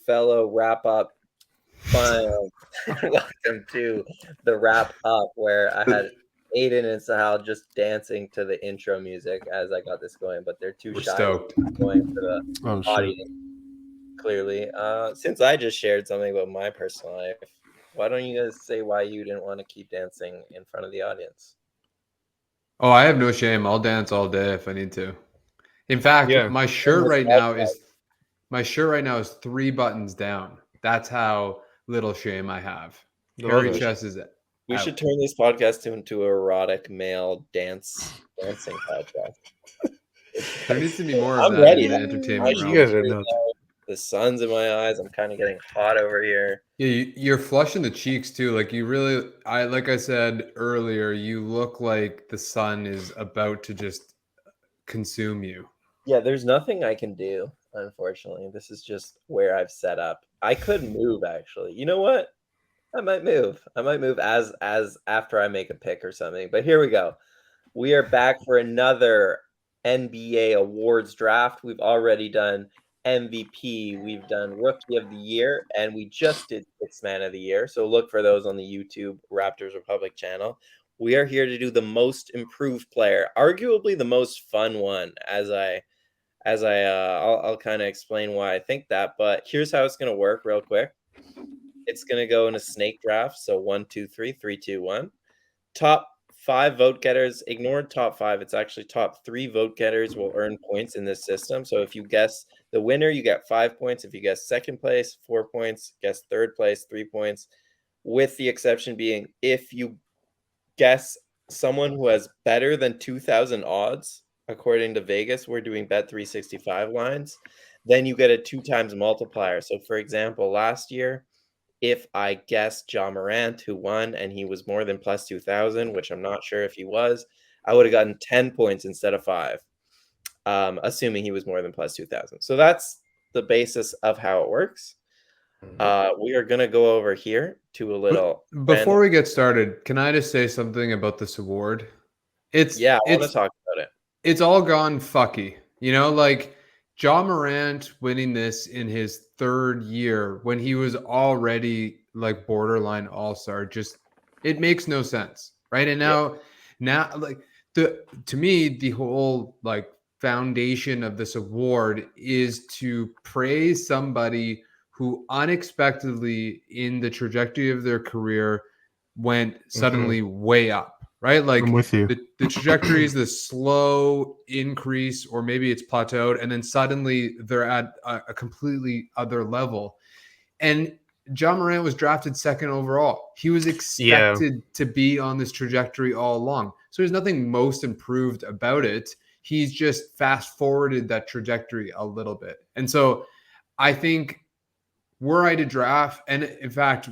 fellow wrap up fun. Welcome to the wrap up where I had Adon and Sahal just dancing to the intro music as I got this going, but they're too shy stoked. going for the audience. Clearly, since I just shared something about my personal life, why don't you guys say why you didn't want to keep dancing in front of the audience? Oh, I have no shame. I'll dance all day if I need to. In fact, my shirt right now is 3 buttons down. That's how little shame I have. Hairy chest is We out. should turn this podcast into an erotic male dancing podcast. There needs to be more of I'm that ready. in the entertainment realm. You guys are nuts. The sun's in my eyes. I'm kind of getting hot over here. Yeah, you're flushing the cheeks too. Like like I said earlier, you look like the sun is about to just consume you. Yeah, there's nothing I can do, unfortunately. This is just where I've set up. I could move, actually. You know what? I might move. as after I make a pick or something. But here we go. We are back for another NBA awards draft. We've already done MVP, we've done Rookie of the Year, and we just did Sixth Man of the Year. So look for those on the YouTube Raptors Republic channel. We are here to do the most improved player, arguably the most fun one. I'll kind of explain why I think that. But here's how it's gonna work, real quick. It's gonna go in a snake draft. So 1, 2, 3, 3, 2, 1. Top 5 vote getters. Ignore top 5. It's actually top 3 vote getters will earn points in this system. So if you guess the winner, you get 5 points. If you guess second place, 4 points. Guess third place, 3 points. With the exception being if you guess someone who has better than 2,000 odds, according to Vegas, we're doing Bet365 lines, then you get a 2 times multiplier. So for example, last year, if I guessed Ja Morant, who won, and he was more than plus 2,000, which I'm not sure if he was, I would have gotten 10 points instead of 5, assuming he was more than plus 2,000. So that's the basis of how it works. We are going to go over here to a little... Before we get started, can I just say something about this award? I want to talk about it. It's all gone fucky. You know, like Ja Morant winning this in his 3rd year when he was already like borderline all-star, just it makes no sense, right? And now like to me the whole like foundation of this award is to praise somebody who unexpectedly in the trajectory of their career went suddenly way up. Right? Like I'm with you. The trajectory is the slow increase, or maybe it's plateaued, and then suddenly they're at a completely other level. And Ja Morant was drafted 2nd overall. He was expected to be on this trajectory all along. So there's nothing most improved about it. He's just fast forwarded that trajectory a little bit. And so I think were I to draft, and in fact,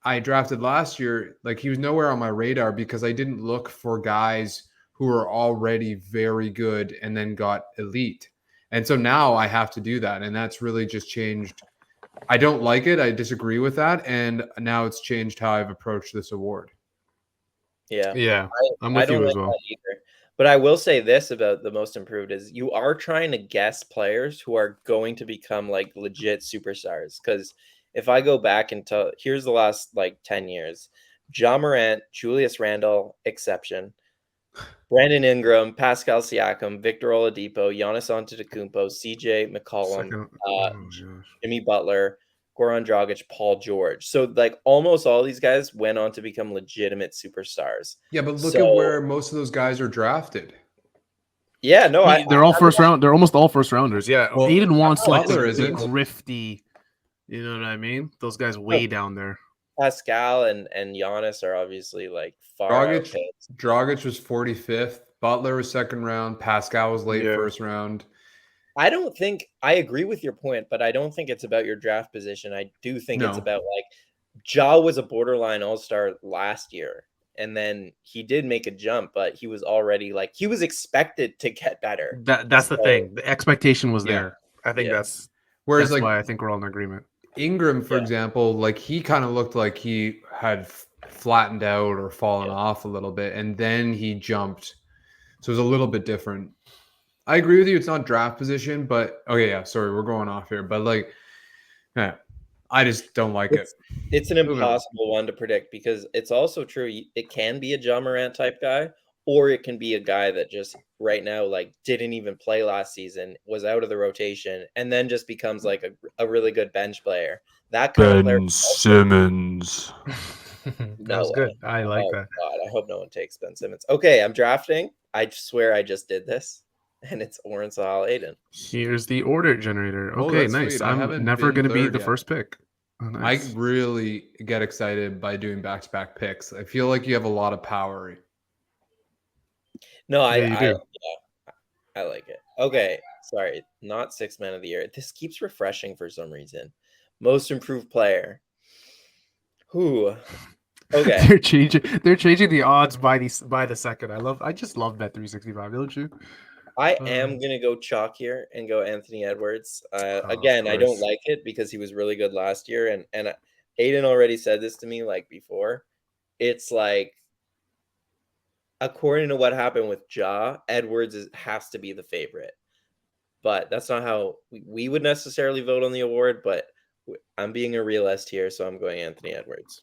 I drafted last year, like he was nowhere on my radar because I didn't look for guys who are already very good and then got elite. And so now I have to do that. And that's really just changed. I don't like it. I disagree with that. And now it's changed how I've approached this award. Yeah. I'm with you as well. Either. But I will say this about the most improved is you are trying to guess players who are going to become like legit superstars. Because if I go back and here's the last like 10 years, Ja Morant, Julius Randle, exception, Brandon Ingram, Pascal Siakam, Victor Oladipo, Giannis Antetokounmpo, CJ McCollum, Jimmy Butler, Goran Dragic, Paul George. So like almost all these guys went on to become legitimate superstars. Yeah, but look at where most of those guys are drafted. Yeah, no, they're all first round. They're almost all first rounders. Yeah, well, Aiden wants like the grifty. You know what I mean? Those guys way down there. Pascal and Giannis are obviously like far. Dragic was 45th. Butler was 2nd round. Pascal was late 1st round. I agree with your point, but I don't think it's about your draft position. I do think it's about like Ja was a borderline all-star last year. And then he did make a jump, but he was already like he was expected to get better. That's the thing. The expectation was there. I think that's whereas that's why I think we're all in agreement. Ingram, for example, like he kind of looked like he had flattened out or fallen off a little bit, and then he jumped. So it was a little bit different. I agree with you. It's not draft position, but sorry, we're going off here. But like, I just don't like it. It's an impossible one to predict because it's also true. It can be a Ja Morant type guy, or it can be a guy that just right now like didn't even play last season, was out of the rotation, and then just becomes like a really good bench player. That kind of player. Ben Simmons. That was good. I like that. God, I hope no one takes Ben Simmons. Okay, I'm drafting. I swear I just did this, and it's Oren, Sahal, Adon. Here's the order generator. Okay, nice. Sweet. I'm never going to be the first pick. Oh, nice. I really get excited by doing back-to-back picks. I feel like you have a lot of power. No, I like it. Okay, sorry, not sixth man of the year. This keeps refreshing for some reason. Most improved player. Who? Okay. They're changing the odds by the second. I just love Bet365, don't you? I am gonna go chalk here and go Anthony Edwards. Again, I don't like it because he was really good last year, and Adon already said this to me like before. It's like, according to what happened with Ja, Edwards has to be the favorite, but that's not how we would necessarily vote on the award. But I'm being a realist here, so I'm going Anthony Edwards.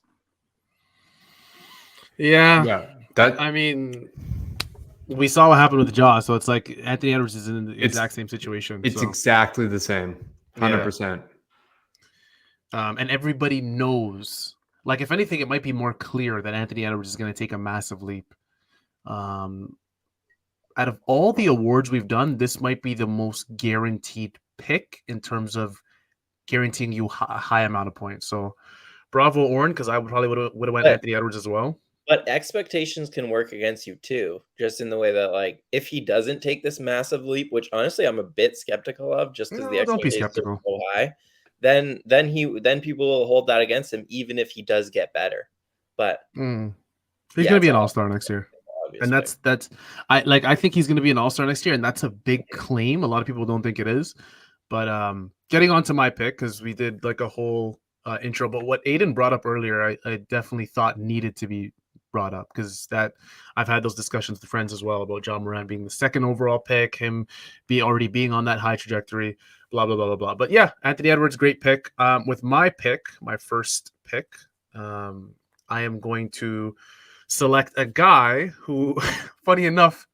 Yeah. I mean, we saw what happened with Ja, so it's like Anthony Edwards is in the exact same situation. It's exactly the same, 100%. And everybody knows. Like, if anything, it might be more clear that Anthony Edwards is going to take a massive leap. Out of all the awards we've done, this might be the most guaranteed pick in terms of guaranteeing you a high amount of points. So, bravo, Oren, because I probably would have went Anthony Edwards as well. But expectations can work against you too, just in the way that, like, if he doesn't take this massive leap, which honestly I'm a bit skeptical of, just because the expectations are so high, then people will hold that against him, even if he does get better. But he's going to be an all-star next year. And that's I think he's going to be an all-star next year, and that's a big claim. A lot of people don't think it is. But getting on to my pick, because we did like a whole intro, but what Adon brought up earlier, I definitely thought needed to be brought up, because that I've had those discussions with friends as well about Ja Morant being the second overall pick, him already being on that high trajectory, blah blah blah blah blah. But yeah, Anthony Edwards, great pick. With my first pick, I am going to select a guy who, funny enough,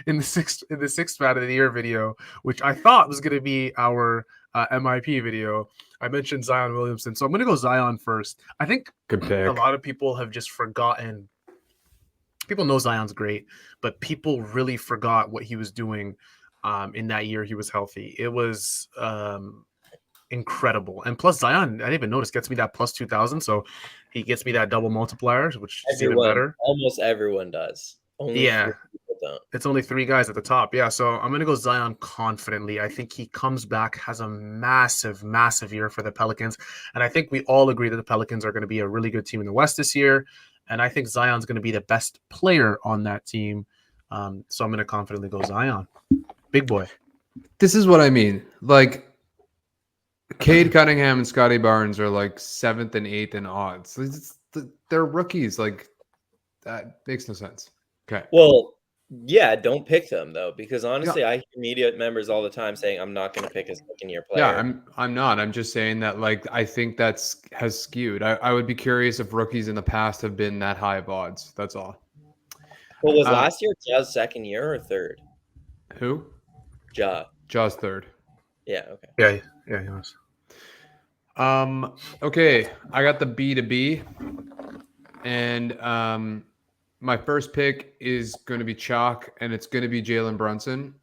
in the sixth man of the year video, which I thought was going to be our MIP video, I mentioned Zion Williamson. So I'm going to go Zion first. I think a lot of people have just forgotten. People know Zion's great, but people really forgot what he was doing in that year he was healthy. It was incredible. And plus Zion, I didn't even notice, gets me that plus 2,000. So he gets me that double multiplier, which is even better. Almost everyone does. Only it's only 3 guys at the top. Yeah, so I'm going to go Zion confidently. I think he comes back, has a massive, massive year for the Pelicans. And I think we all agree that the Pelicans are going to be a really good team in the West this year. And I think Zion's going to be the best player on that team. So I'm going to confidently go Zion. Big boy. This is what I mean. Like, Cade Cunningham and Scotty Barnes are like 7th and 8th in odds. They're rookies. Like, that makes no sense. Okay. Well, yeah, don't pick them though, because honestly, I hear media members all the time saying I'm not going to pick a second-year player. Yeah, I'm not. I'm just saying that, like, I think has skewed. I would be curious if rookies in the past have been that high of odds. That's all. Well, was last year Ja's second year or third? Who? Ja. Ja's third. Yeah. Okay. Yeah, he was. Okay, I got the B to B, and my first pick is going to be chalk, and it's going to be Jalen Brunson.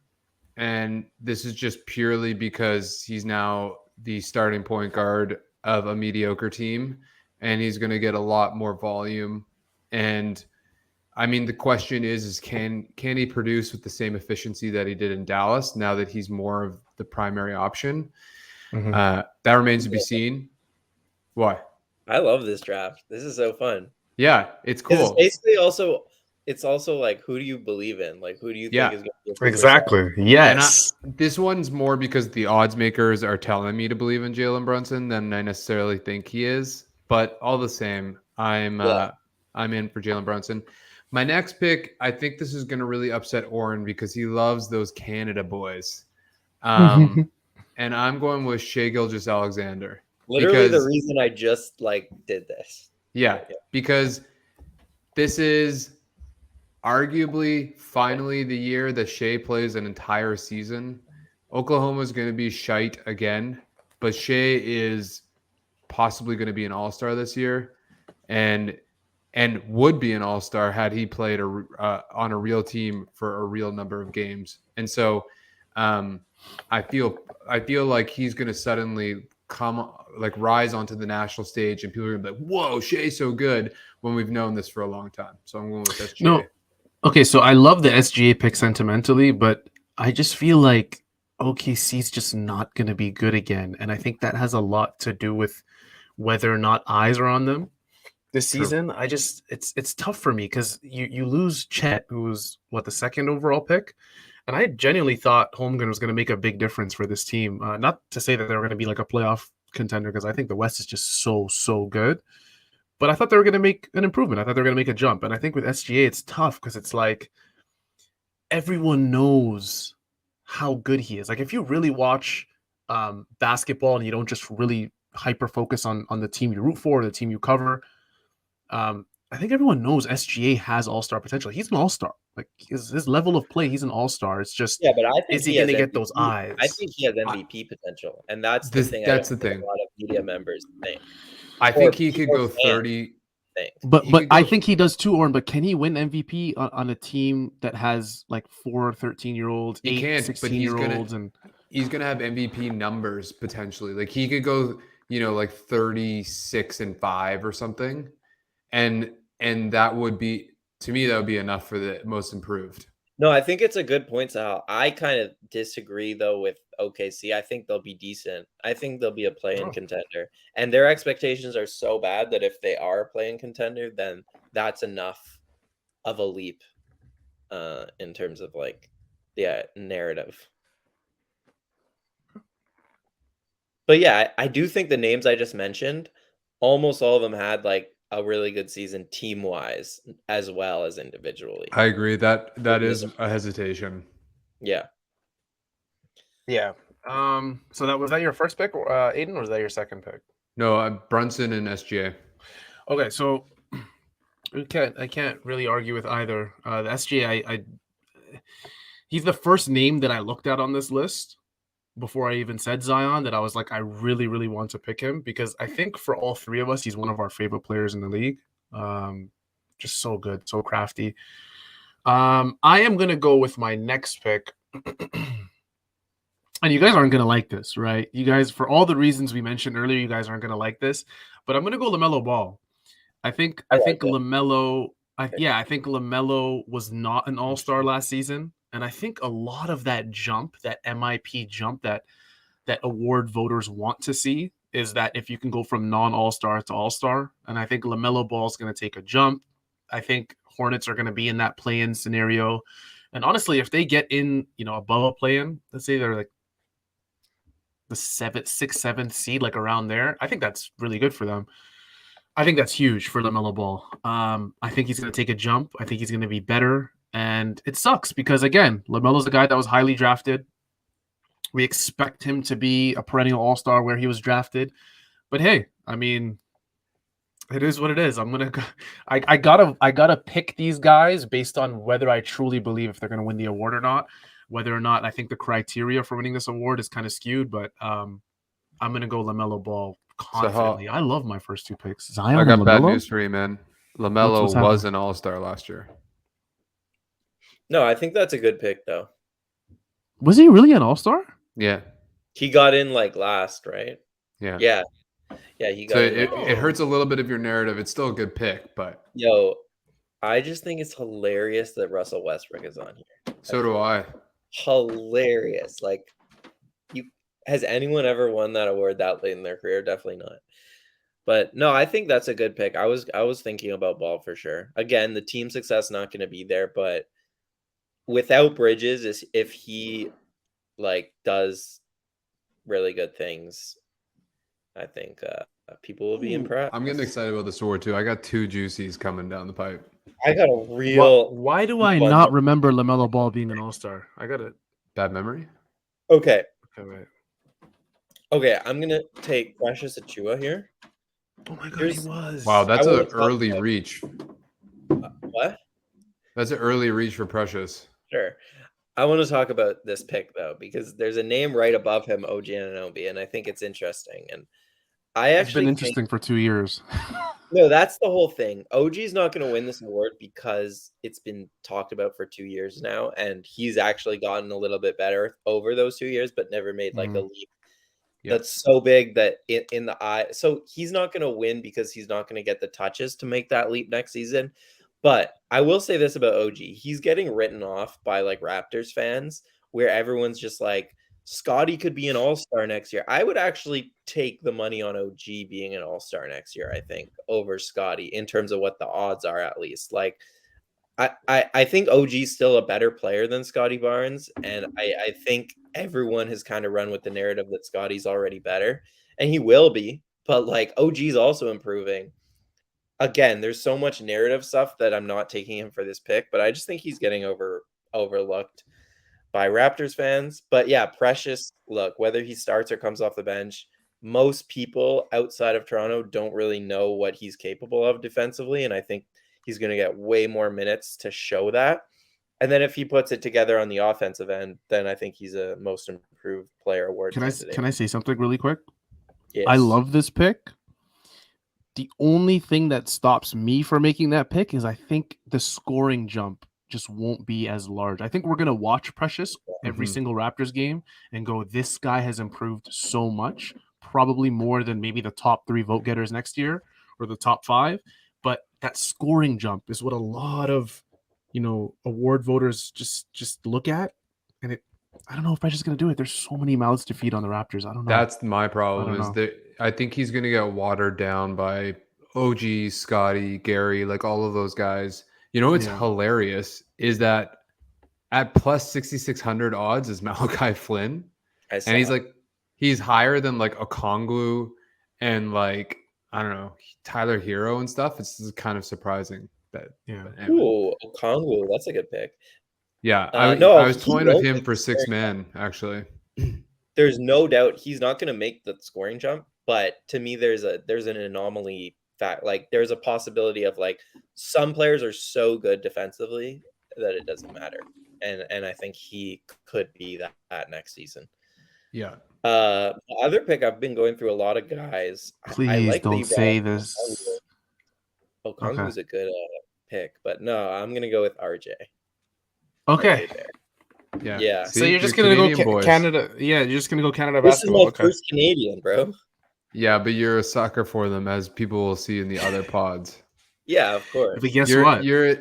And this is just purely because he's now the starting point guard of a mediocre team, and he's going to get a lot more volume. And I mean, the question is can he produce with the same efficiency that he did in Dallas now that he's more of the primary option? Mm-hmm. That remains to be seen. Why? I love this draft. This is so fun. Yeah, it's cool. It's also like, who do you believe in? Like, who do you think is going to be exactly? Yes. This one's more because the odds makers are telling me to believe in Jalen Brunson than I necessarily think he is. But all the same, I'm in for Jalen Brunson. My next pick, I think this is going to really upset Oren because he loves those Canada boys. And I'm going with Shai Gilgeous-Alexander. Literally the reason I just did this. Yeah, because this is arguably finally the year that Shea plays an entire season. Oklahoma is going to be shite again, but Shea is possibly going to be an all-star this year, and would be an all-star had he played on a real team for a real number of games. And so I feel like he's going to suddenly rise onto the national stage, and people are going to be like, whoa, Shea's so good, when we've known this for a long time. So I'm going with SGA. No. Okay, so I love the SGA pick sentimentally, but I just feel like OKC's just not going to be good again. And I think that has a lot to do with whether or not eyes are on them this season. It's tough for me because you lose Chet, who was the second overall pick. And I genuinely thought Holmgren was going to make a big difference for this team. Not to say that they were going to be like a playoff contender, because I think the West is just so good. But I thought they were going to make an improvement. I thought they were going to make a jump. And I think with SGA, it's tough because it's like everyone knows how good he is. Like if you really watch basketball and you don't just really hyper focus on the team you root for, the team you cover, I think everyone knows SGA has all-star potential. He's an all-star. Like his level of play, he's an all-star. It's just, but I think is he going to get those eyes? I think he has MVP potential, and that's the thing. That's the thing. A lot of media members think. I think he could go 30. But I think he does too, Oren. But can he win MVP on a team that has like 4 13-year-olds, 8 16-year-olds, and he's gonna have MVP numbers potentially? Like he could go, 36-5 or something, and that would be, to me, that would be enough for the most improved. No, I think it's a good point, Sahal. I kind of disagree, though, with OKC. I think they'll be decent. I think they'll be a play-in contender. And their expectations are so bad that if they are a play-in contender, then that's enough of a leap in terms of, narrative. But, yeah, I do think the names I just mentioned, almost all of them had, a really good season team-wise as well as individually. I agree. That is a hesitation. Yeah. Yeah. So was that your first pick, Aiden, or was that your second pick? No, Brunson and SGA. Okay, so I can't really argue with either. The SGA, he's the first name that I looked at on this list before I even said Zion, that I was like, I really, really want to pick him, because I think for all three of us, he's one of our favorite players in the league. Just so good, so crafty. I am going to go with my next pick. And you guys aren't going to like this, right? You guys, for all the reasons we mentioned earlier, you guys aren't going to like this. But I'm going to go LaMelo Ball. I think LaMelo was not an all-star last season. And I think a lot of that jump, that MIP jump that award voters want to see, is that if you can go from non-all-star to all-star. And I think LaMelo Ball is going to take a jump. I think Hornets are going to be in that play-in scenario. And honestly, if they get in, above a play-in, let's say they're like the 6th, 7th seed, like around there, I think that's really good for them. I think that's huge for LaMelo Ball. I think he's going to take a jump. I think he's going to be better. And it sucks because, again, LaMelo's a guy that was highly drafted. We expect him to be a perennial all-star where he was drafted. But hey, I mean, it is what it is. I gotta pick these guys based on whether I truly believe if they're gonna win the award or not. Whether or not I think the criteria for winning this award is kind of skewed, but I'm gonna go LaMelo Ball confidently. I love my first two picks. Zion. I got bad news for you, man. LaMelo was an all-star last year. No, I think that's a good pick, though. Was he really an all-star? Yeah. He got in last, right? Yeah. Yeah. Yeah, he got in. It hurts a little bit of your narrative. It's still a good pick, but I just think it's hilarious that Russell Westbrook is on here. So do I. Hilarious. Has anyone ever won that award that late in their career? Definitely not. But no, I think that's a good pick. I was thinking about Ball for sure. Again, the team success not going to be there, but without Bridges, if he does really good things, I think people will be impressed. I'm getting excited about this award too. I got 2 juicies coming down the pipe. I got a real. Why do I not remember LaMelo Ball being an all-star? I got a bad memory. Okay. Wait. Okay, I'm gonna take Precious Achiuwa here. Oh my god, he was. Wow, that's an wanna talk early about reach. what? That's an early reach for Precious. Sure. I want to talk about this pick though, because there's a name right above him, OG Anunoby, and I think it's interesting. And I It's been actually think interesting for 2 years. no, that's the whole thing. OG's not going to win this award because it's been talked about for 2 years now, and he's actually gotten a little bit better over those 2 years, but never made like a leap Yeah. that's so big that in the eye. So he's not going to win because he's not going to get the touches to make that leap next season. But I will say this about OG. He's getting written off by like Raptors fans where everyone's just like, Scotty could be an all-star next year. I would actually take the money on OG being an all-star next year, I think, over Scotty in terms of what the odds are at least. Like I think OG's still a better player than Scotty Barnes, and I think everyone has kind of run with the narrative that Scotty's already better, and he will be, but like OG's also improving. Again, there's so much narrative stuff that I'm not taking him for this pick, but I just think he's getting overlooked by Raptors fans. But yeah, Precious, look, whether he starts or comes off the bench, most people outside of Toronto don't really know what he's capable of defensively. And I think he's going to get way more minutes to show that. And then if he puts it together on the offensive end, then I think he's a most improved player award candidate. Can I say something really quick? Yes. I love this pick. The only thing that stops me from making that pick is I think the scoring jump just won't be as large. I think we're going to watch Precious every single Raptors game and go, this guy has improved so much, probably more than maybe the top 3 vote getters next year or the top 5. But that scoring jump is what a lot of, award voters just look at. And I don't know if Precious is going to do it. There's so many mouths to feed on the Raptors. I don't know. That's my problem is that I think he's going to get watered down by OG, Scotty, Gary, like all of those guys. You know what's hilarious is that at plus 6,600 odds is Malachi Flynn. And he's higher than like Okongwu and like, I don't know, Tyler Hero and stuff. It's kind of surprising. Ooh, Okongwu, that's a good pick. Yeah, I was toying with him for 6 man, actually. There's no doubt he's not going to make the scoring jump, but to me, there's an anomaly fact. Like there's a possibility of like some players are so good defensively that it doesn't matter, and I think he could be that next season. Yeah. Other pick, I've been going through a lot of guys. Please don't say this. Okongwu's a good pick, but no, I'm gonna go with RJ. Okay. Yeah. See, so you're just gonna go Canada. Yeah, you're just gonna go Canada basketball. This is my first Canadian, bro. Yeah, but you're a sucker for them, as people will see in the other pods. Yeah, of course. But guess what? You're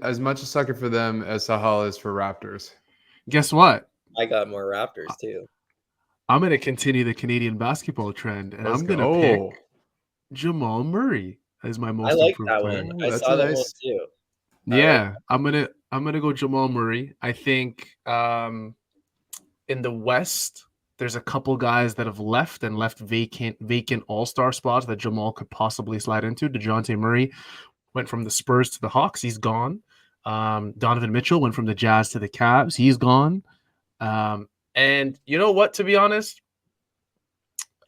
as much a sucker for them as Sahal is for Raptors. Guess what? I got more Raptors too. I'm gonna continue the Canadian basketball trend, and I'm gonna pick Jamal Murray as my most improved player. One. I saw that one too. Yeah, I'm gonna go Jamal Murray. I think in the West, there's a couple guys that have left vacant all-star spots that Jamal could possibly slide into. DeJounte Murray went from the Spurs to the Hawks. He's gone. Donovan Mitchell went from the Jazz to the Cavs. He's gone. And you know what, to be honest,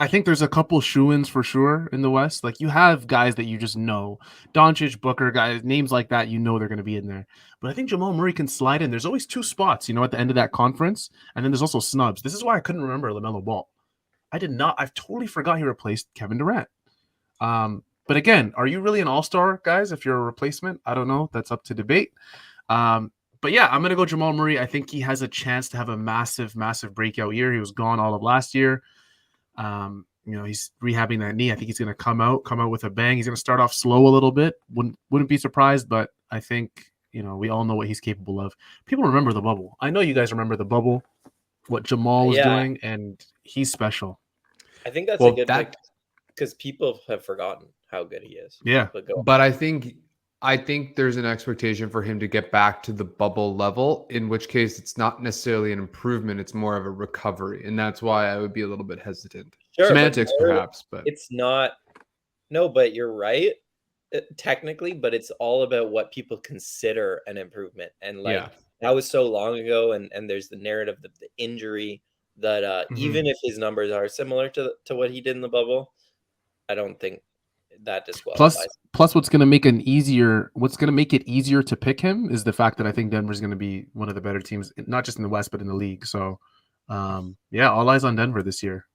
I think there's a couple shoo-ins for sure in the West. Like you have guys that you just know, Doncic, Booker, guys, names like that, they're going to be in there. But I think Jamal Murray can slide in. There's always 2 spots, at the end of that conference. And then there's also snubs. This is why I couldn't remember LaMelo Ball. I've totally forgot he replaced Kevin Durant. But again, are you really an all-star, guys, if you're a replacement? I don't know. That's up to debate. But yeah, I'm going to go Jamal Murray. I think he has a chance to have a massive, massive breakout year. He was gone all of last year. He's rehabbing that knee. I think he's going to come out with a bang. He's going to start off slow a little bit. Wouldn't be surprised, but I think, we all know what he's capable of. People remember the bubble. I know you guys remember the bubble, what Jamal was doing, and he's special. I think that's a good pick because people have forgotten how good he is. Yeah. But I think there's an expectation for him to get back to the bubble level, in which case it's not necessarily an improvement. It's more of a recovery. And that's why I would be a little bit hesitant. Sure, semantics, perhaps, but it's not. No, but you're right, technically, but it's all about what people consider an improvement. And that was so long ago. And there's the narrative that the injury that even if his numbers are similar to what he did in the bubble, I don't think that disqualifies. Plus, what's going to make it easier to pick him is the fact that I think Denver's going to be one of the better teams, not just in the West but in the league. So, all eyes on Denver this year.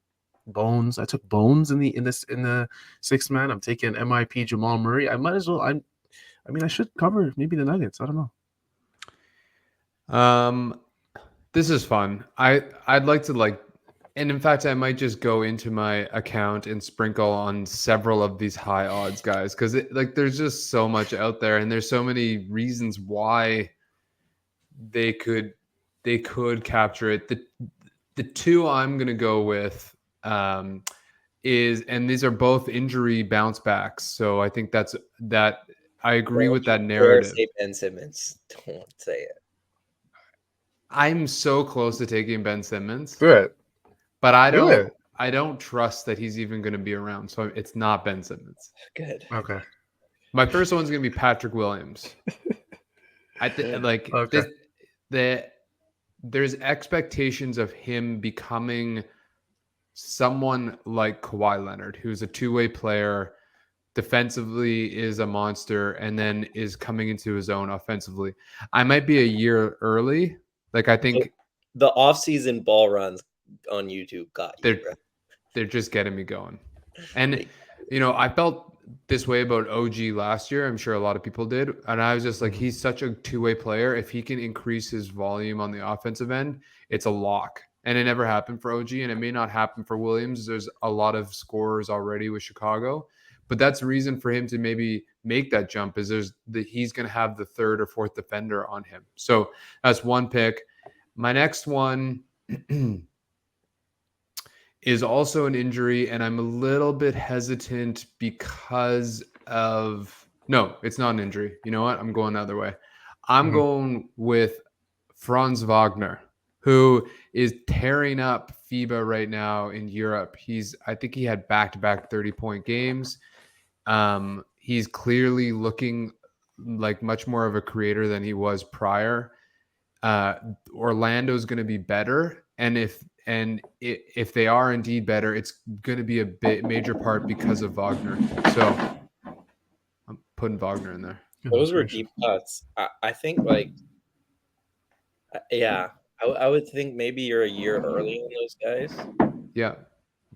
Bones. I took Bones in the sixth man. I'm taking MIP Jamal Murray. I might as well. I should cover maybe the Nuggets. I don't know. This is fun. I'd like to and in fact, I might just go into my account and sprinkle on several of these high odds guys because there's just so much out there, and there's so many reasons why they could capture it. The two I'm gonna go with and these are both injury bounce backs, so I think that I agree with that narrative. Say Ben Simmons. Don't say it. I'm so close to taking Ben Simmons. Do it. But I don't trust that he's even going to be around. So it's not Ben Simmons. Good. Okay. My first one's going to be Patrick Williams. I think there's expectations of him becoming someone like Kawhi Leonard, who's a two-way player, defensively is a monster, and then is coming into his own offensively. I might be a year early. I think the off-season ball runs on YouTube they're just getting me going. And I felt this way about OG last year. I'm sure a lot of people did. And I was just like, he's such a two-way player. If he can increase his volume on the offensive end, it's a lock. And it never happened for OG, and it may not happen for Williams. There's a lot of scorers already with Chicago. But that's the reason for him to maybe make that jump is he's going to have the third or fourth defender on him. So that's one pick. My next one is also an injury, and I'm a little bit hesitant because of – no, it's not an injury. You know what? I'm going the other way. I'm going with Franz Wagner, who is tearing up FIBA right now in Europe. I think he had back-to-back 30-point games. He's clearly looking like much more of a creator than he was prior. Orlando's going to be better, and if they are indeed better, it's going to be a major part because of Wagner. So I'm putting Wagner in there. Those were deep cuts. I think I would think maybe you're a year early on those guys. Yeah,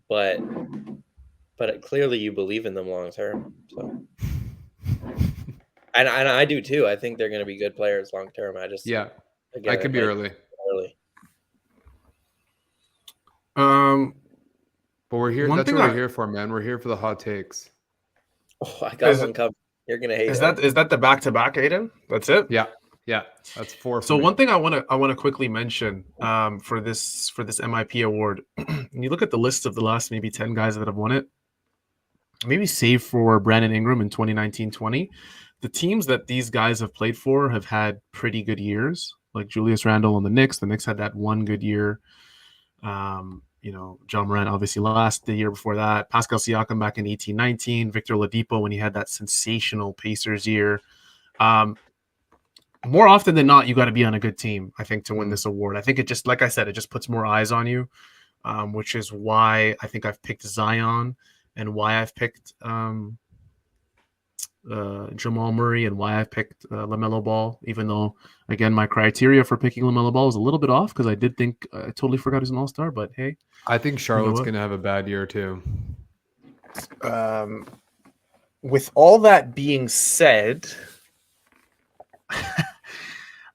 but clearly you believe in them long term. So, and I do too. I think they're going to be good players long term. I could be early. But we're here. That's what we're here for, man. We're here for the hot takes. Oh, I got one coming. You're gonna hate. Is that the back-to-back, Adon? That's it. Yeah. That's 4. So one thing I want to quickly mention for this MIP award, when you look at the list of the last maybe 10 guys that have won it, maybe save for Brandon Ingram in 2019-20, the teams that these guys have played for have had pretty good years. Like Julius Randle on the Knicks. The Knicks had that one good year. John Morant obviously the year before that. Pascal Siakam back in 18-19. Victor Oladipo when he had that sensational Pacers year. More often than not, you got to be on a good team, I think, to win this award. I think it just, like I said, it just puts more eyes on you, which is why I think I've picked Zion and why I've picked Jamal Murray and why I've picked LaMelo Ball, even though, again, my criteria for picking LaMelo Ball is a little bit off because I did think I totally forgot he's an all-star, but hey. I think Charlotte's going to have a bad year too. With all that being said,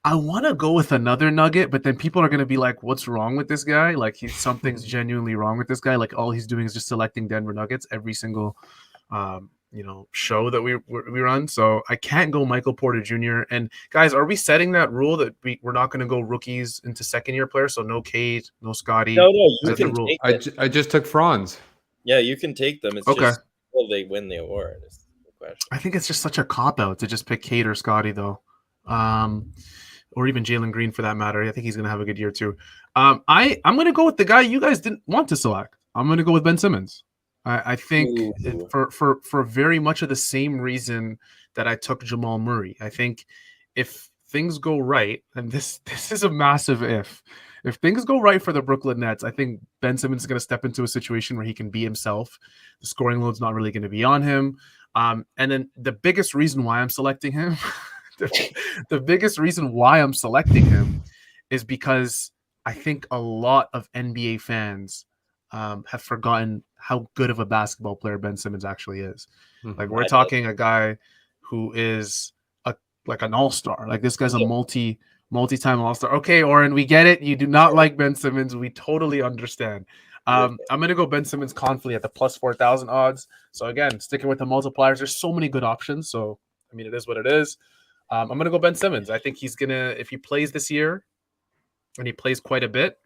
I want to go with another Nugget, but then people are going to be like, what's wrong with this guy? Like something's genuinely wrong with this guy. Like all he's doing is just selecting Denver Nuggets every single show that we run. So I can't go Michael Porter Jr. And guys, are we setting that rule that we're not going to go rookies into second-year players? So no Cade, no Scotty. No, you can take them. I just took Franz. Yeah, you can take them. It's just will they win the award is the question. I think it's just such a cop-out to just pick Cade or Scotty, though. Or even Jalen Green for that matter. I think he's going to have a good year too. I'm going to go with the guy you guys didn't want to select. I'm going to go with Ben Simmons. I think for very much of the same reason that I took Jamal Murray. I think if things go right, and this is a massive if things go right for the Brooklyn Nets, I think Ben Simmons is going to step into a situation where he can be himself. The scoring load's not really going to be on him. And then the biggest reason why I'm selecting him, the biggest reason why I'm selecting him is because I think a lot of NBA fans have forgotten how good of a basketball player Ben Simmons actually is. Mhm. Like, we're talking a guy who is like an all-star. Like, this guy's a multi-time all-star. Okay, Oren, we get it. You do not like Ben Simmons. We totally understand. I'm going to go Ben Simmons confidently at the plus 4,000 odds. So again, sticking with the multipliers, there's so many good options. So, I mean, it is what it is. I'm going to go Ben Simmons. I think he's going to, if he plays this year and he plays quite a bit,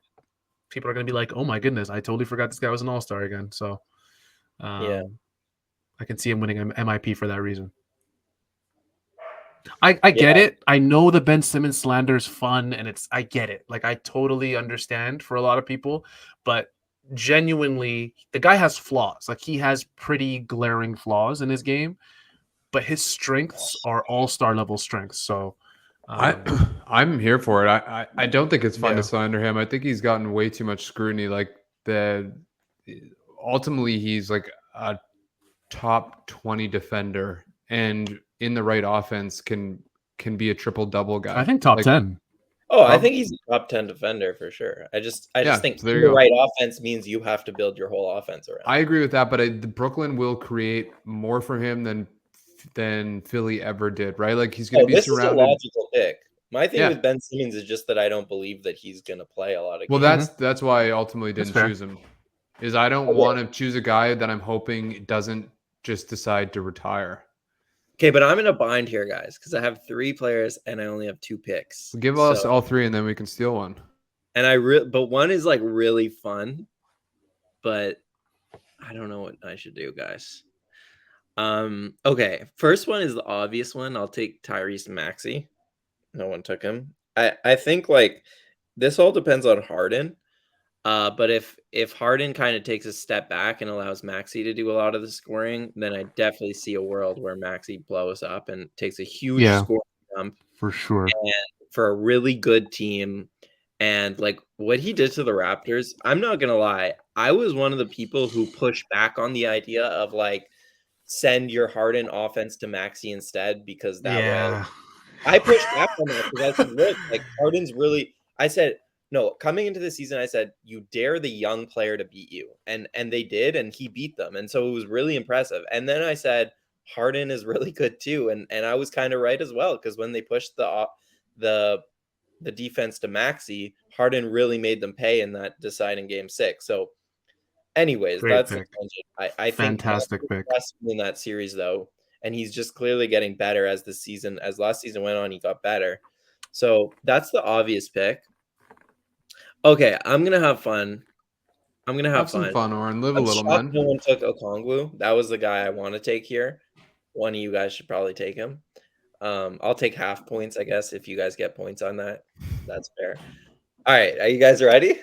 people are going to be like, oh my goodness, I totally forgot this guy was an all-star again. So I can see him winning an MIP for that reason. I get it. I know the Ben Simmons slander is fun, and I get it. Like, I totally understand for a lot of people, but genuinely, the guy has flaws. Like, he has pretty glaring flaws in his game, but his strengths are all-star level strengths. So I'm here for it. I don't think it's fun to slander him. I think he's gotten way too much scrutiny. Like, ultimately he's like a top 20 defender, and in the right offense can be a triple double guy. I think top 10. Oh, I think he's a top 10 defender for sure. I just think so the right offense means you have to build your whole offense around. I agree with that, but Brooklyn will create more for him than Philly ever did, right? Like, he's going to be surrounded. This is a logical pick. My thing with Ben Simmons is just that I don't believe that he's going to play a lot of games. Well, that's why I ultimately didn't choose him. Is I don't want to choose a guy that I'm hoping doesn't just decide to retire. Okay, but I'm in a bind here, guys, because I have 3 players and I only have 2 picks. Give us all 3, and then we can steal one. And but one is like really fun, but I don't know what I should do, guys. Okay, first one is the obvious one. I'll take Tyrese Maxey. No one took him. I think like this all depends on Harden. But if Harden kind of takes a step back and allows Maxey to do a lot of the scoring, then I definitely see a world where Maxey blows up and takes a huge scoring jump for sure. And for a really good team. And like what he did to the Raptors, I'm not gonna lie, I was one of the people who pushed back on the idea of like send your Harden offense to Maxey instead, because that way I pushed back on that because I said, look, like Harden's really. I said, no, coming into the season, I said, you dare the young player to beat you. And they did, and he beat them. And so it was really impressive. And then I said, Harden is really good too. And I was kind of right as well, because when they pushed the defense to Maxey, Harden really made them pay in that deciding game 6. So anyways, that's the tangent. I think fantastic pick in that series though. And he's just clearly getting better as last season went on, he got better. So that's the obvious pick. Okay, I'm gonna have fun. I'm gonna have some fun, Oren. Live a little, man. No one took Okongwu. That was the guy I want to take here. One of you guys should probably take him. I'll take half points, I guess, if you guys get points on that. That's fair. All right, are you guys ready?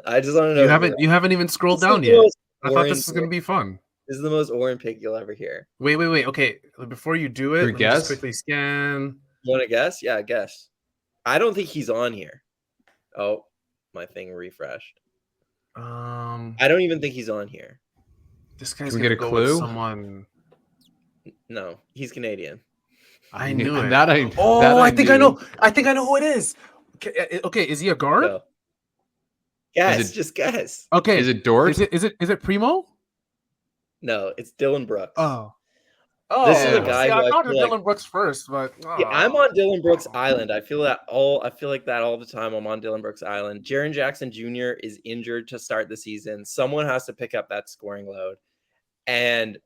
I just want to know. You haven't even scrolled down yet. I thought this was gonna be fun. This is the most Oren pick you'll ever hear. Wait. Okay, before you do it, let me just quickly scan. You want to guess? Yeah, guess. I don't think he's on here. Oh, my thing refreshed. I don't even think he's on here. This guy's gonna go with someone. No, he's Canadian. I knew it. I think I know. I think I know who it is. Okay, is he a guard? No. Guess. Just guess. Okay. Is it Dort? Is it Primo? No, it's Dylan Brooks. Oh, this is a guy. I thought of Dylan Brooks first, but yeah, I'm on Dylan Brooks Island. I feel like that all the time. I'm on Dylan Brooks Island. Jaren Jackson Jr. is injured to start the season. Someone has to pick up that scoring load, and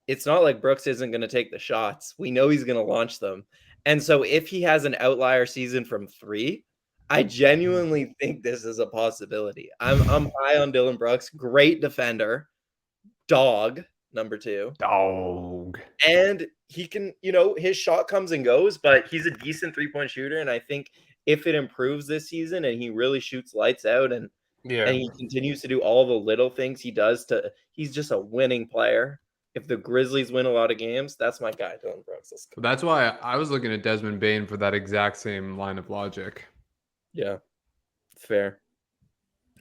it's not like Brooks isn't going to take the shots. We know he's going to launch them, and so if he has an outlier season from 3, I genuinely think this is a possibility. I'm high on Dylan Brooks. Great defender. Dog, number 2. Dog. And he can, his shot comes and goes, but he's a decent 3-point shooter. And I think if it improves this season and he really shoots lights out and he continues to do all the little things he does he's just a winning player. If the Grizzlies win a lot of games, that's my guy, Dylan Brooks. That's why I was looking at Desmond Bane for that exact same line of logic. Yeah, fair.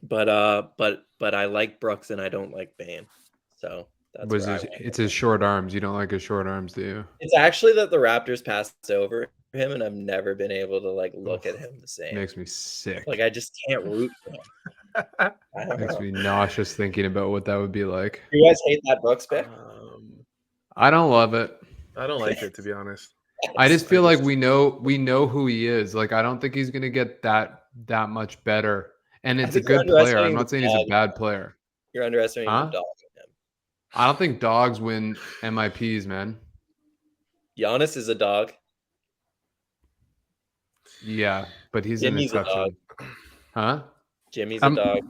But I like Brooks and I don't like Bane. So that's it's his short arms. You don't like his short arms, do you? It's actually that the Raptors passed over him, and I've never been able to like look at him the same. Makes me sick. Like I just can't root for him. Makes me nauseous thinking about what that would be like. You guys hate that Brooks pick? I don't love it. I don't like it, to be honest. I just feel like we know who he is. Like I don't think he's gonna get that much better. And it's a good player. I'm not saying he's a bad player. You're underestimating the dog in him. I don't think dogs win MIPs, man. Giannis is a dog. Yeah, but he's Jimmy's an exception. Huh? Jimmy's a dog.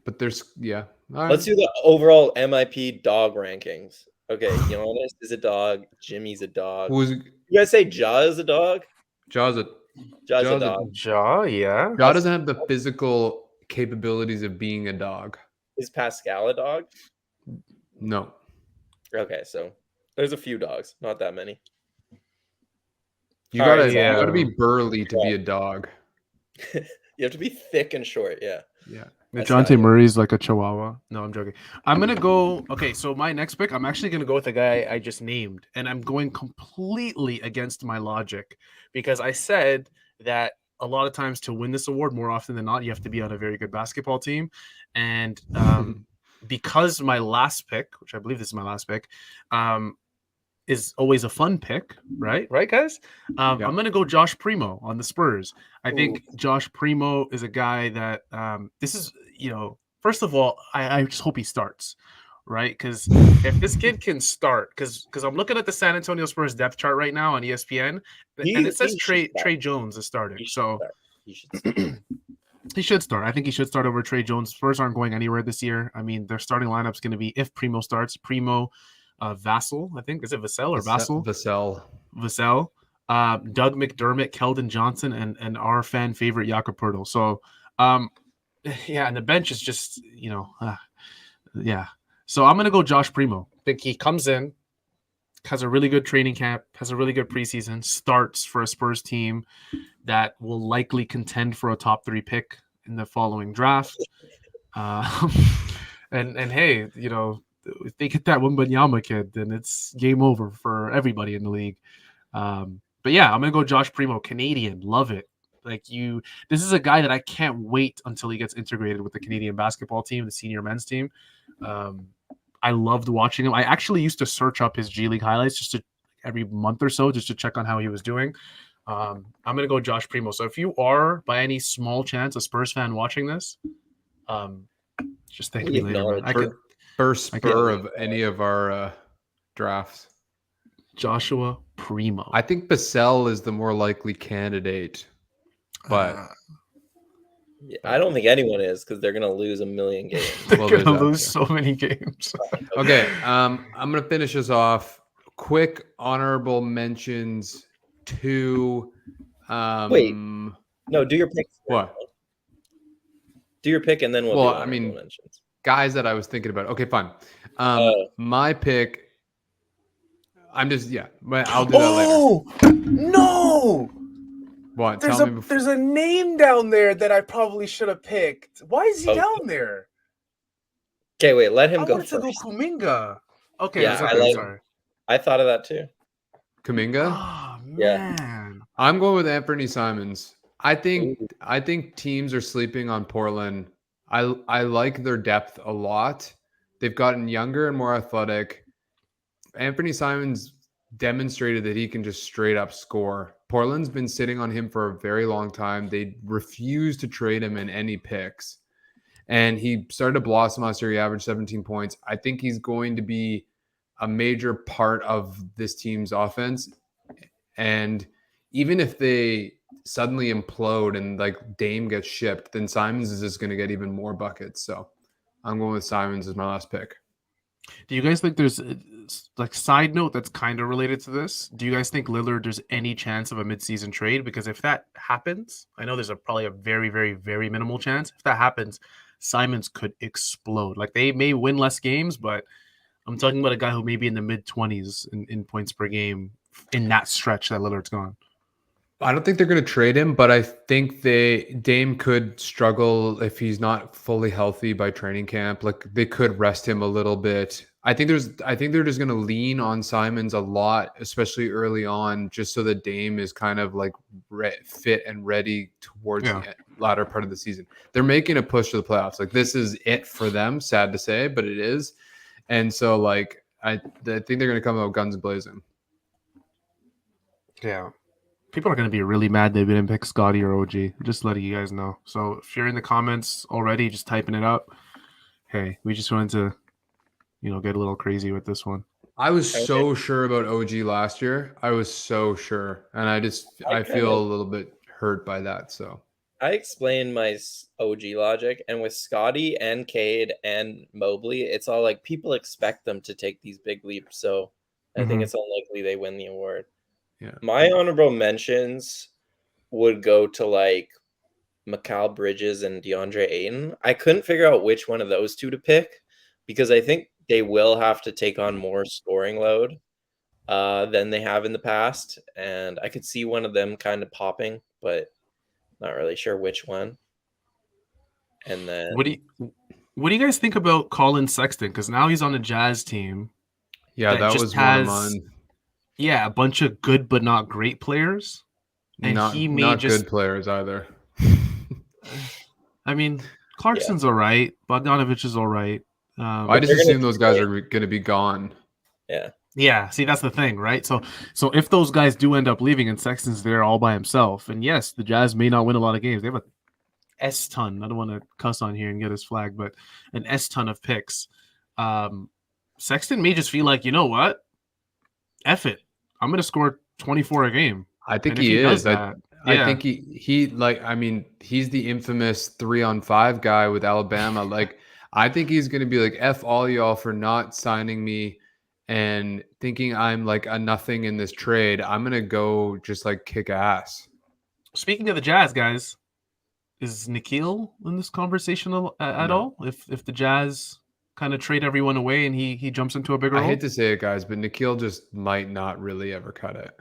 But there's All right. Let's do the overall MIP dog rankings. Okay, Giannis is a dog. Jimmy's a dog. You guys say Ja is a dog? Ja's a dog. Ja, yeah. Ja doesn't have the physical capabilities of being a dog. Is Pascal a dog? No. Okay, so there's a few dogs, not that many. You gotta be burly to be a dog. You have to be thick and short, yeah. Yeah. DeJounte Murray's like a chihuahua. No, I'm joking. I'm going to go... Okay, so my next pick, I'm actually going to go with a guy I just named. And I'm going completely against my logic. Because I said that a lot of times to win this award, more often than not, you have to be on a very good basketball team. And because my last pick, which I believe this is my last pick, is always a fun pick, right? Right, guys? I'm going to go Josh Primo on the Spurs. I think Josh Primo is a guy that this is, first of all, I just hope he starts, right? Because if this kid can start, because I'm looking at the San Antonio Spurs depth chart right now on ESPN, and it says Trey Jones is starting. He should start. I think he should start over Trey Jones. Spurs aren't going anywhere this year. I mean, their starting lineup's going to be, if Primo starts, Vassell, I think. Is it Vassell or Vassell? Vassell. Doug McDermott, Keldon Johnson, and our fan favorite Jakob Poeltl. So, and the bench is just, So I'm going to go Josh Primo. I think he comes in, has a really good training camp, has a really good preseason, starts for a Spurs team that will likely contend for a top 3 pick in the following draft. And hey, if they get that Wembanyama kid, then it's game over for everybody in the league. But yeah, I'm going to go Josh Primo, Canadian. Love it. This is a guy that I can't wait until he gets integrated with the Canadian basketball team, the senior men's team. I loved watching him. I actually used to search up his G League highlights every month or so, just to check on how he was doing. I'm going to go Josh Primo. So if you are, by any small chance, a Spurs fan watching this, just thank me later. First spur of any of our drafts. Joshua Primo. I think Vassell is the more likely candidate, but I don't think anyone is, because they're gonna lose a million games. They're gonna lose so many games. Okay, I'm gonna finish us off. Quick honorable mentions to. Wait, no, do your pick. What? Do your pick, and then we'll do honorable mentions. Guys that I was thinking about. Okay, fine. My pick. I'm just I'll do that later. Oh no! What? There's a name down there that I probably should have picked. Why is he down there? Okay, wait. Let him go first. I wanted to go Kuminga. Okay, yeah, sorry. I thought of that too. Kuminga? Oh man. I'm going with Anthony Simmons. I think teams are sleeping on Portland. I like their depth a lot. They've gotten younger and more athletic. Anthony Simmons demonstrated that he can just straight up score. Portland's been sitting on him for a very long time. They refuse to trade him in any picks. And he started to blossom last year. He averaged 17 points. I think he's going to be a major part of this team's offense. And even if they suddenly implode and Dame gets shipped, then Simmons is just going to get even more buckets. So I'm going with Simmons as my last pick. Do you guys think there's side note that's kind of related to this? Do you guys think there's any chance of a midseason trade? Because if that happens, I know there's probably a very, very, very minimal chance. If that happens, Simmons could explode. They may win less games, but I'm talking about a guy who may be in the mid-20s in points per game in that stretch that Lillard's gone. I don't think they're going to trade him, but I think Dame could struggle if he's not fully healthy by training camp. Like they could rest him a little bit. I think they're just going to lean on Simmons a lot, especially early on, just so that Dame is kind of like fit and ready towards the latter part of the season. They're making a push to the playoffs. Like this is it for them. Sad to say, but it is. And so like I think they're going to come out guns blazing. Yeah. People are going to be really mad they didn't pick Scotty or OG. Just letting you guys know. So if you're in the comments already, just typing it up. Hey, we just wanted to, get a little crazy with this one. I was so sure about OG last year. I was so sure. And I feel a little bit hurt by that. So I explained my OG logic. And with Scotty and Cade and Mobley, it's all like people expect them to take these big leaps. So I think it's unlikely they win the award. Yeah. My honorable mentions would go to like Mikal Bridges and DeAndre Ayton. I couldn't figure out which one of those two to pick because I think they will have to take on more scoring load than they have in the past. And I could see one of them kind of popping, but not really sure which one. And then what do you guys think about Colin Sexton? Because now he's on a Jazz team. Yeah, that was one of mine. Yeah, a bunch of good but not great players. And not good players either. I mean, Clarkson's all right. Bogdanovich is all right. I just assume those guys are going to be gone. Yeah. Yeah, see, that's the thing, right? So if those guys do end up leaving and Sexton's there all by himself, and yes, the Jazz may not win a lot of games. They have a S-ton. I don't want to cuss on here and get his flag, but an S-ton of picks. Sexton may just feel like, you know what? F it. I'm going to score 24 a game. I think he is. I think he's the infamous 3-on-5 guy with Alabama. Like, I think he's going to be like, F all y'all for not signing me and thinking I'm like a nothing in this trade. I'm going to go just like kick ass. Speaking of the Jazz, guys, is Nikhil in this conversation at all? If the Jazz kind of trade everyone away and he jumps into a bigger role? I hate to say it, guys, but Nikhil just might not really ever cut it.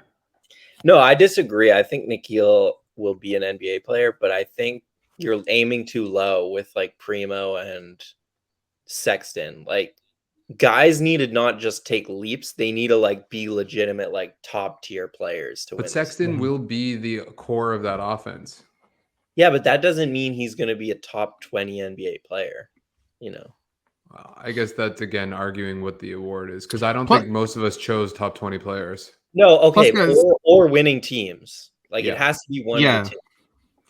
No, I disagree. I think Nikhil will be an NBA player, but I think you're aiming too low with like Primo and Sexton. Like guys need to not just take leaps; they need to like be legitimate, like top tier players to win. But Sexton will be the core of that offense. Yeah, but that doesn't mean he's going to be a top 20 NBA player. I guess that's again arguing what the award is because I don't think most of us chose top 20 players. No, okay, or winning teams. Like it has to be one of the two.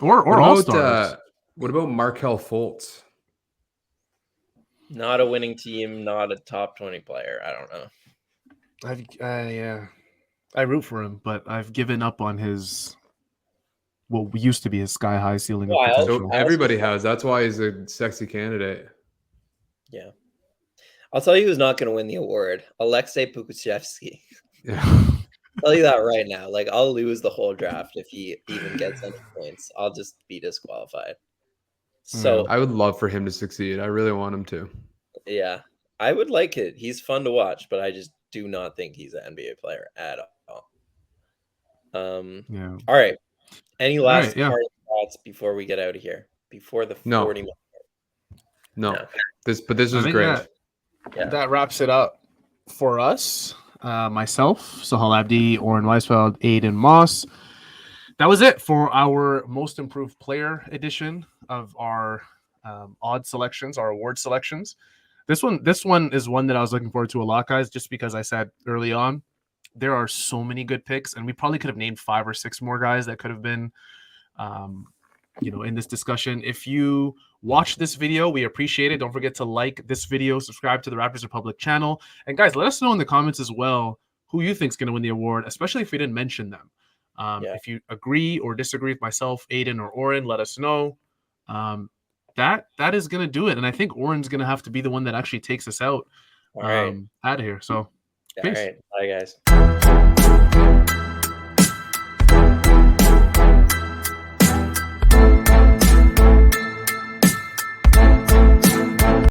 Or all-stars. What about Markelle Fultz? Not a winning team, not a top 20 player. I don't know. I root for him, but I've given up on his what used to be his sky-high ceiling of potential. So everybody has. That's why he's a sexy candidate. Yeah. I'll tell you who's not going to win the award. Alexei Pokusevsky. Yeah. I'll tell you that right now. Like, I'll lose the whole draft if he even gets any points. I'll just be disqualified. So I would love for him to succeed. I really want him to. Yeah. I would like it. He's fun to watch, but I just do not think he's an NBA player at all. All right. Any last thoughts before we get out of here? Before the 40 minutes? No. This was great. That wraps it up for us. Myself, Sahal Abdi, Oren Weisfeld, Adon Moss. That was it for our most improved player edition of our odd selections, our award selections. This one is one that I was looking forward to a lot, guys, just because I said early on, there are so many good picks, and we probably could have named 5 or 6 more guys that could have been, in this discussion. If you watch this video, we appreciate it. Don't forget to like this video, subscribe to the Raptors Republic channel, and guys, let us know in the comments as well who you think is going to win the award, especially if we didn't mention them. If you agree or disagree with myself, Adon, or Oren, let us know. That is going to do it, and I think Oren's going to have to be the one that actually takes us out, out of here. So, peace. All right. Bye, guys.